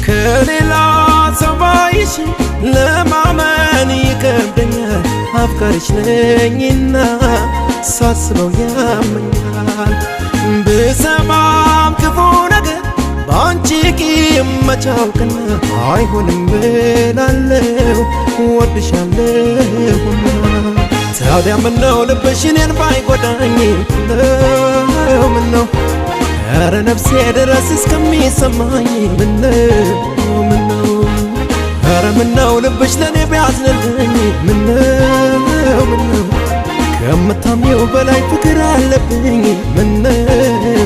ከሌላ ሰው ባይሽ ለማመን ይከብደኛል አፍቃሪሽ ነኝና ሳስበው ያመኛል ብሰማም ክፉ ነገር ባንቺ ቂም መቻውቅና አይሆንም ብላለሁ ወድሻለሁና ታዲያ ምነው ልብሽ እኔን ባይጎዳኝ ምነው ኧረ ነፍሴ ድረስ እስከሚሰማኝ ምነው ኧረ ምነው ልብሽ ለኔ ቢያዝንልኝ ምነው ከምታምኚው በላይ ፍቅር አለብኝ ምነው